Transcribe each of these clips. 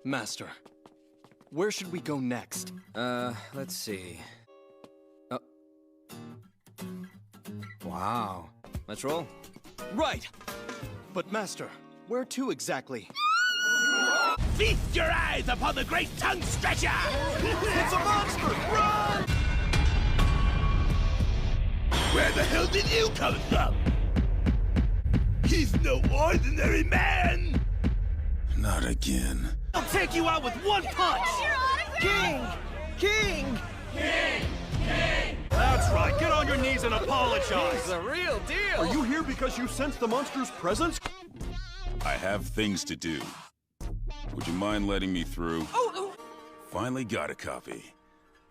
Master, where should we go next? Let's see. Oh. Wow. Let's roll. Right! But Master, where to exactly? Feast your eyes upon the great tongue stretcher! It's a monster! Run! Where the hell did you come from? He's no ordinary man! Not again. I'll take you out with one punch! King! King! That's right, get on your knees and apologize! It's a real deal! Are you here because you sense the monster's presence? I have things to do. Would you mind letting me through? Oh! Finally got a copy.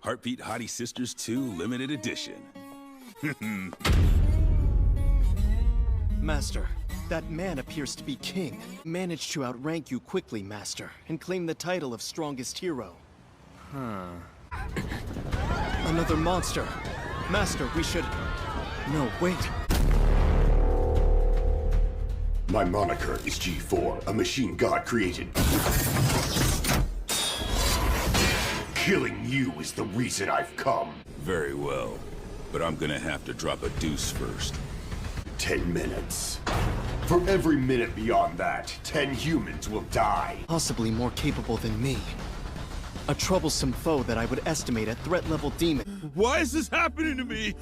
Heartbeat Hottie Sisters 2 limited edition. Master, that man appears to be king. Managed to outrank you quickly, Master, and claim the title of strongest hero. Another monster. Master, we should... No, wait. My moniker is G4, a machine god created. Killing you is the reason I've come. Very well. But I'm gonna have to drop a deuce first. 10 minutes. For every minute beyond that, 10 humans will die. Possibly more capable than me. A troublesome foe that I would estimate a threat level demon. Why is this happening to me?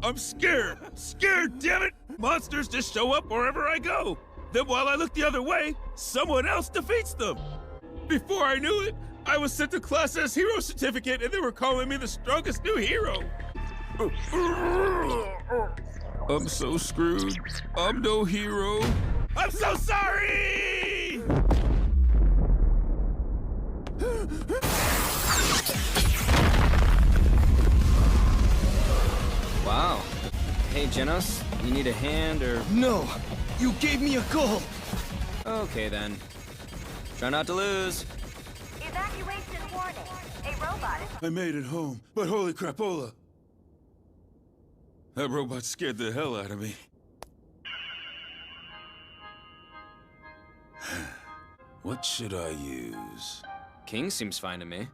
I'm scared. Scared, damn it! Monsters just show up wherever I go. Then while I look the other way, someone else defeats them. Before I knew it, I was sent to class as hero certificate and they were calling me the strongest new hero. I'm so screwed. I'm no hero. I'm so sorry! Wow. Hey, Genos, you need a hand or... No! You gave me a goal! Okay, then. Try not to lose. Evacuation warning. A robot is... I made it home, but holy crapola. That robot scared the hell out of me. What should I use? King seems fine to me.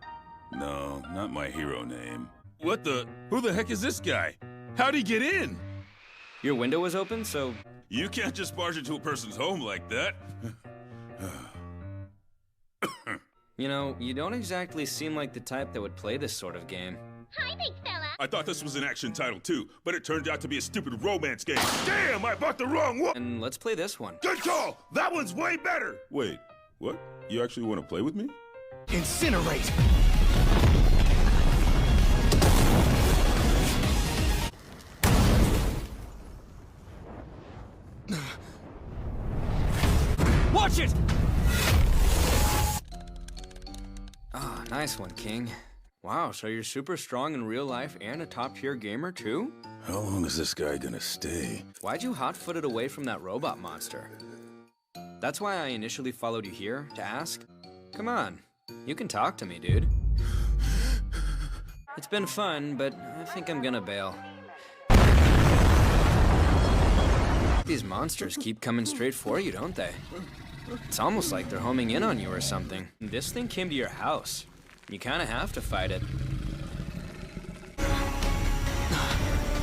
No, not my hero name. What the? Who the heck is this guy? How'd he get in? Your window was open, so... You can't just barge into a person's home like that. You know, you don't exactly seem like the type that would play this sort of game. Hi, big fella. I thought this was an action title too, but it turned out to be a stupid romance game. Damn, I bought the wrong one! And let's play this one. Good call! That one's way better! Wait, what? You actually want to play with me? Incinerate! Watch it! Ah, nice one, King. Wow, so you're super strong in real life and a top-tier gamer, too? How long is this guy gonna stay? Why'd you hot-foot it away from that robot monster? That's why I initially followed you here, to ask. Come on, you can talk to me, dude. It's been fun, but I think I'm gonna bail. These monsters keep coming straight for you, don't they? It's almost like they're homing in on you or something. This thing came to your house. You kinda have to fight it.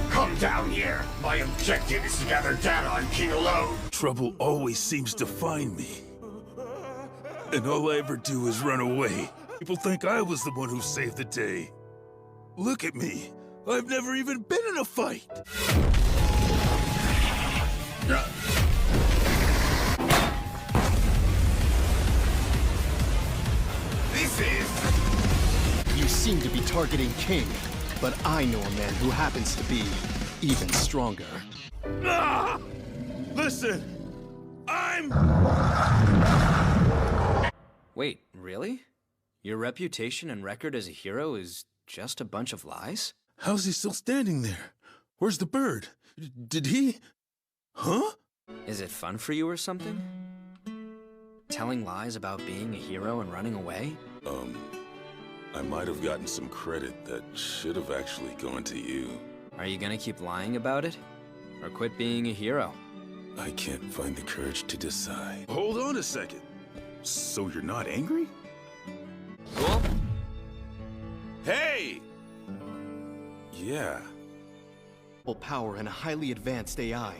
Come down here. My objective is to gather data on King alone. Trouble always seems to find me. And all I ever do is run away. People think I was the one who saved the day. Look at me. I've never even been in a fight. This is... You seem to be targeting King, but I know a man who happens to be even stronger. Ah! Listen, I'm... Wait, really? Your reputation and record as a hero is just a bunch of lies? How's he still standing there? Where's the bird? Did he... Huh? Is it fun for you or something? Telling lies about being a hero and running away? I might have gotten some credit that should have actually gone to you. Are you gonna keep lying about it? Or quit being a hero? I can't find the courage to decide. Hold on a second. So you're not angry? Cool? Hey! Yeah. Power and a highly advanced AI.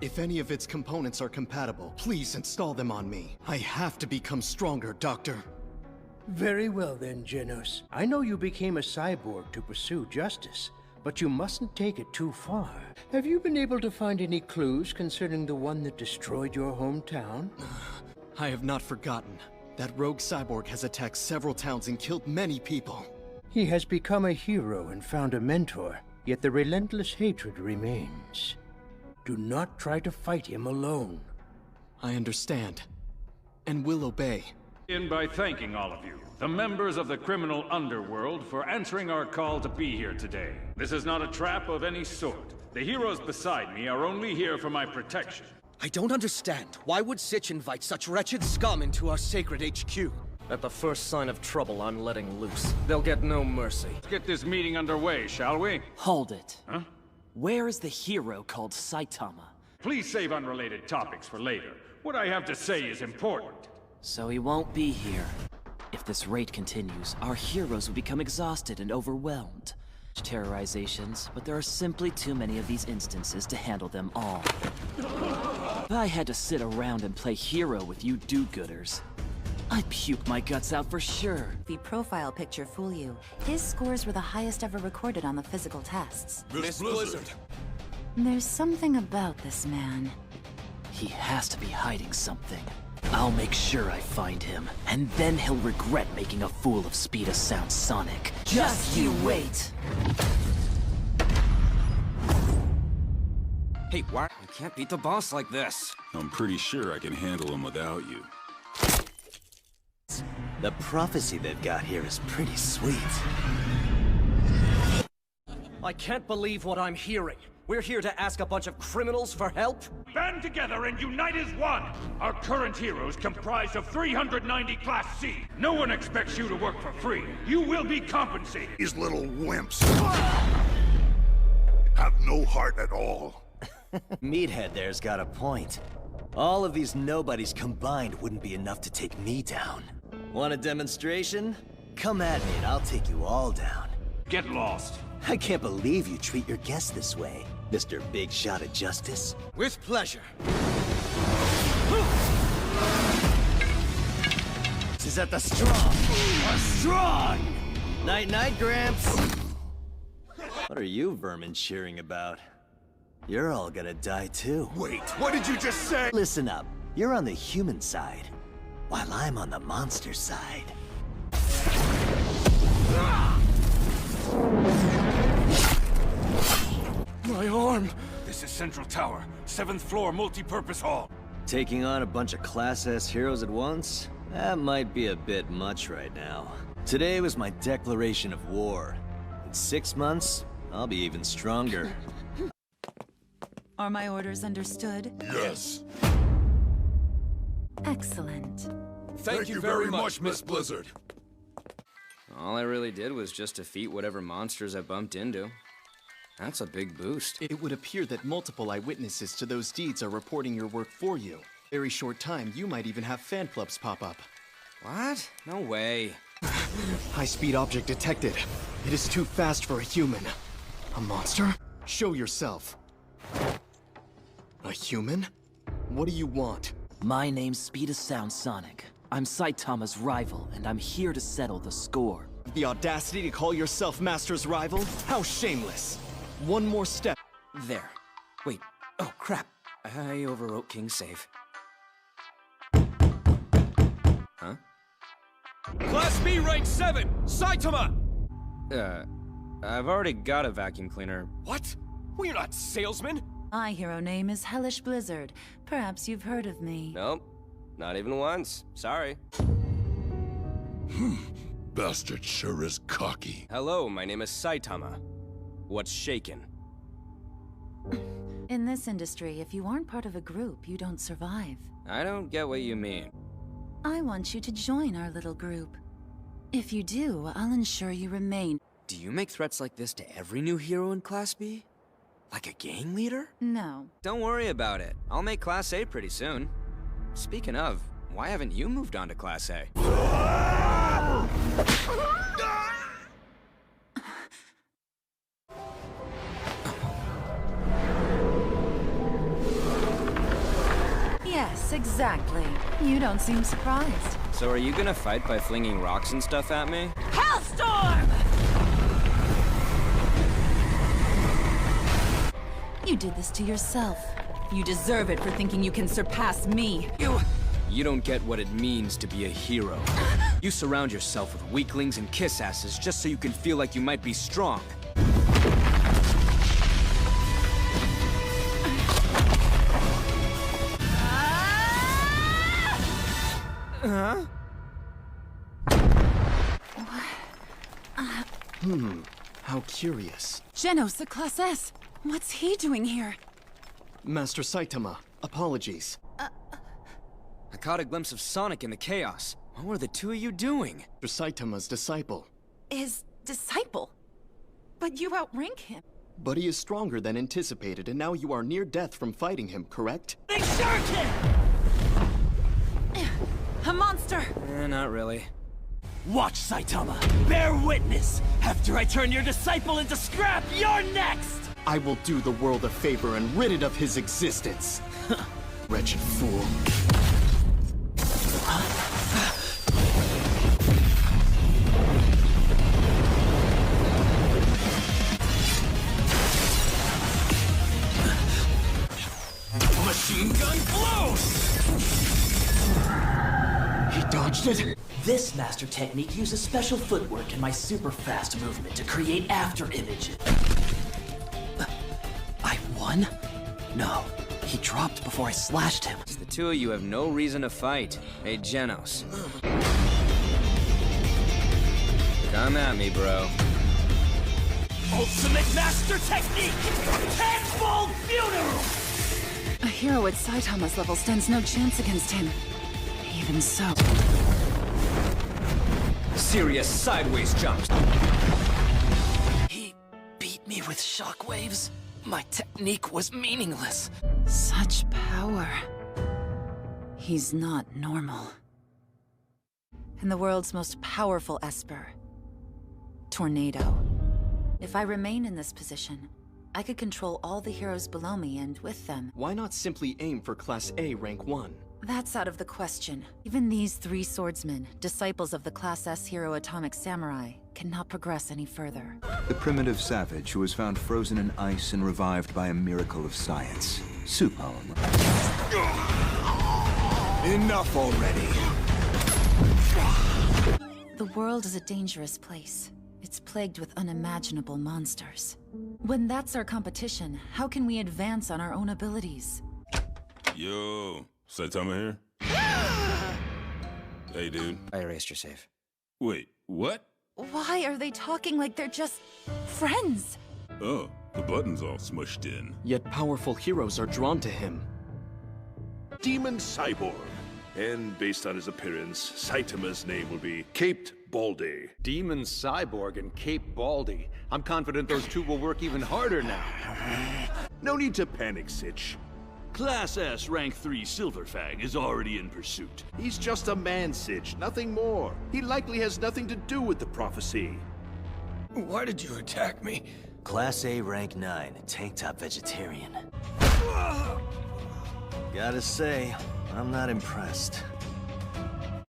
If any of its components are compatible, please install them on me. I have to become stronger, Doctor. Very well then, GENOS. I know you became a cyborg to pursue justice, but you mustn't take it too far. Have you been able to find any clues concerning the one that destroyed your hometown? I have not forgotten. That rogue cyborg has attacked several towns and killed many people. He has become a hero and found a mentor, yet the relentless hatred remains. Do not try to fight him alone. I understand, and will obey. In by thanking all of you, the members of the criminal underworld, for answering our call to be here today. This is not a trap of any sort. The heroes beside me are only here for my protection. I don't understand. Why would Sitch invite such wretched scum into our sacred HQ? At the first sign of trouble, I'm letting loose. They'll get no mercy. Let's get this meeting underway, shall we? Hold it. Huh? Where is the hero called Saitama? Please save unrelated topics for later. What I have to say is important. So he won't be here. If this raid continues, our heroes will become exhausted and overwhelmed. Terrorizations, but there are simply too many of these instances to handle them all. If I had to sit around and play hero with you do-gooders, I'd puke my guts out for sure. The profile picture fool you. His scores were the highest ever recorded on the physical tests. Miss Blizzard. There's something about this man. He has to be hiding something. I'll make sure I find him, and then he'll regret making a fool of Speed of Sound Sonic. Just you wait! Hey, why? I can't beat the boss like this. I'm pretty sure I can handle him without you. The prophecy they've got here is pretty sweet. I can't believe what I'm hearing. We're here to ask a bunch of criminals for help? Band together and unite as one! Our current heroes comprised of 390 Class C. No one expects you to work for free. You will be compensated. These little wimps have no heart at all. Meathead there's got a point. All of these nobodies combined wouldn't be enough to take me down. Want a demonstration? Come at me and I'll take you all down. Get lost. I can't believe you treat your guests this way, Mr. Big Shot of Justice. With pleasure. This is at the strong. Are strong! Night-night, Gramps. What are you vermin cheering about? You're all gonna die too. Wait, what did you just say? Listen up. You're on the human side, while I'm on the monster side. My arm! This is Central Tower, 7th floor multi-purpose hall. Taking on a bunch of Class S heroes at once? That might be a bit much right now. Today was my declaration of war. In 6 months, I'll be even stronger. Are my orders understood? Yes. Excellent. Thank you very much, Miss Blizzard. All I really did was just defeat whatever monsters I bumped into. That's a big boost. It would appear that multiple eyewitnesses to those deeds are reporting your work for you. Very short time, you might even have fan clubs pop up. What? No way. High-speed object detected. It is too fast for a human. A monster? Show yourself. A human? What do you want? My name's Speed of Sound Sonic. I'm Saitama's rival, and I'm here to settle the score. The audacity to call yourself Master's rival? How shameless! One more step. There. Wait. Oh, crap. I overwrote King's save. Huh? Class B rank 7! Saitama! I've already got a vacuum cleaner. What? We're not salesmen! My hero name is Hellish Blizzard. Perhaps you've heard of me. Nope. Not even once. Sorry. Bastard sure is cocky. Hello, my name is Saitama. What's shaken? In this industry, if you aren't part of a group, you don't survive. I don't get what you mean. I want you to join our little group. If you do, I'll ensure you remain. Do you make threats like this to every new hero in Class B? Like a gang leader? No. Don't worry about it. I'll make Class A pretty soon. Speaking of, Why haven't you moved on to Class A? Yes, exactly. You don't seem surprised. So are you gonna fight by flinging rocks and stuff at me? Hellstorm! You did this to yourself. You deserve it for thinking you can surpass me. You don't get what it means to be a hero. You surround yourself with weaklings and kiss asses just so you can feel like you might be strong. Huh? How curious. GENOS, the Class S. What's he doing here? Master Saitama, apologies. I caught a glimpse of Sonic in the chaos. What were the two of you doing? Master Saitama's disciple. His disciple? But you outrank him. But he is stronger than anticipated, and now you are near death from fighting him, correct? A monster! Not really. Watch, Saitama. Bear witness. After I turn your disciple into scrap, you're next! I will do the world a favor and rid it of his existence. Wretched fool. Machine gun blows! He dodged it? This master technique uses special footwork and my super fast movement to create after images. I won? No, he dropped before I slashed him. The two of you have no reason to fight. Hey, GENOS. Come at me, bro. Ultimate master technique! Tenfold funeral! A hero at Saitama's level stands no chance against him. Even so. Serious sideways jumps. He beat me with shockwaves. My technique was meaningless. Such power. He's not normal. And the world's most powerful Esper. Tornado. If I remain in this position, I could control all the heroes below me and with them. Why not simply aim for Class A rank 1? That's out of the question. Even these three swordsmen, disciples of the Class S hero Atomic Samurai, cannot progress any further. The primitive savage who was found frozen in ice and revived by a miracle of science. Supone. Enough already. The world is a dangerous place. It's plagued with unimaginable monsters. When that's our competition, how can we advance on our own abilities? Yo, Saitama here? Hey, dude. I erased your save. Wait, what? Why are they talking like they're just friends? Oh, the button's all smushed in. Yet powerful heroes are drawn to him. Demon Cyborg. And based on his appearance, Saitama's name will be Caped Baldy. Demon Cyborg and Cape Baldy. I'm confident those two will work even harder now. No need to panic, Sitch. Class S Rank 3 Silverfang is already in pursuit. He's just a man, Sitch, nothing more. He likely has nothing to do with the prophecy. Why did you attack me? Class A rank 9, tank top vegetarian. Gotta say, I'm not impressed.